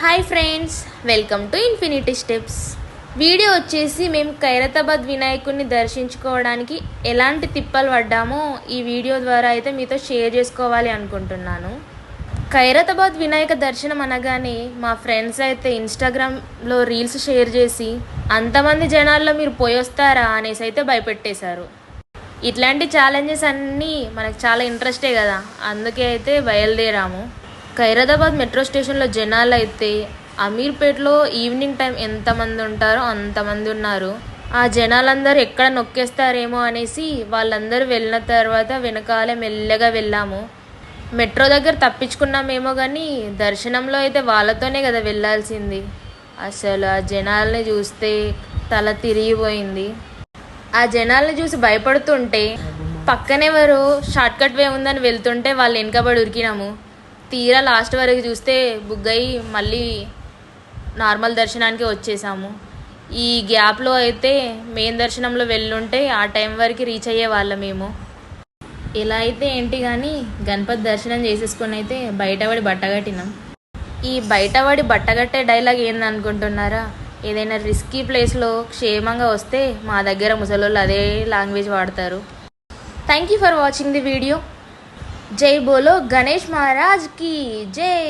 Hi friends, welcome to infinity steps. Video వచ్చేసి మేము ఖైరతాబాద్ వినాయకుడిని దర్శించుకోవడానికి ఎలాంటి తిప్పలు పడ్డామో ఈ వీడియో ద్వారా అయితే మీతో షేర్ చేసుకోవాలి అనుకుంటున్నాను. ఖైరతాబాద్ వినాయక దర్శనం అనగానే మా ఫ్రెండ్స్ అయితే ఇన్స్టాగ్రామ్లో రీల్స్ షేర్ చేసి అంతమంది జనాల్లో మీరు పోయి వస్తారా అనేసి అయితే భయపెట్టేశారు. ఇట్లాంటి ఛాలెంజెస్ అన్నీ మనకు చాలా ఇంట్రెస్టే కదా, అందుకే అయితే బయలుదేరాము. ఖైరతాబాద్ మెట్రో స్టేషన్లో జనాలు అయితే అమీర్పేటలో ఈవినింగ్ టైం ఎంతమంది ఉంటారో అంతమంది ఉన్నారు. ఆ జనాలందరూ ఎక్కడ నొక్కేస్తారేమో అనేసి వాళ్ళందరూ వెళ్ళిన తర్వాత వెనకాలే మెల్లగా వెళ్ళాము. మెట్రో దగ్గర తప్పించుకున్నామేమో కానీ దర్శనంలో అయితే వాళ్ళతోనే కదా వెళ్ళాల్సింది. అసలు ఆ జనాల్ని చూస్తే తల తిరిగిపోయింది. ఆ జనాల్ని చూసి భయపడుతుంటే పక్కనెవరు షార్ట్కట్ వే ఉందని వెళ్తుంటే వాళ్ళు వెనకబడి ఉరికినాము. తీరా లాస్ట్ వరకు చూస్తే బుగ్గయి మళ్ళీ నార్మల్ దర్శనానికి వచ్చేసాము. ఈ గ్యాప్లో అయితే మెయిన్ దర్శనంలో వెళ్ళుంటే ఆ టైం వరకు రీచ్ అయ్యే వాళ్ళం మేము. ఇలా అయితే ఏంటి కానీ గణపతి దర్శనం చేసేసుకొని అయితే బయటపడి బట్టగట్టినాం. ఈ బయటపడి బట్టగట్టే డైలాగ్ ఏందనుకుంటున్నారా? ఏదైనా రిస్కీ ప్లేస్లో క్షేమంగా వస్తే మా దగ్గర ముసలోళ్ళు అదే లాంగ్వేజ్ వాడతారు. Thank you for watching the video. జై బోలో గణేష్ మహారాజ్ की जय.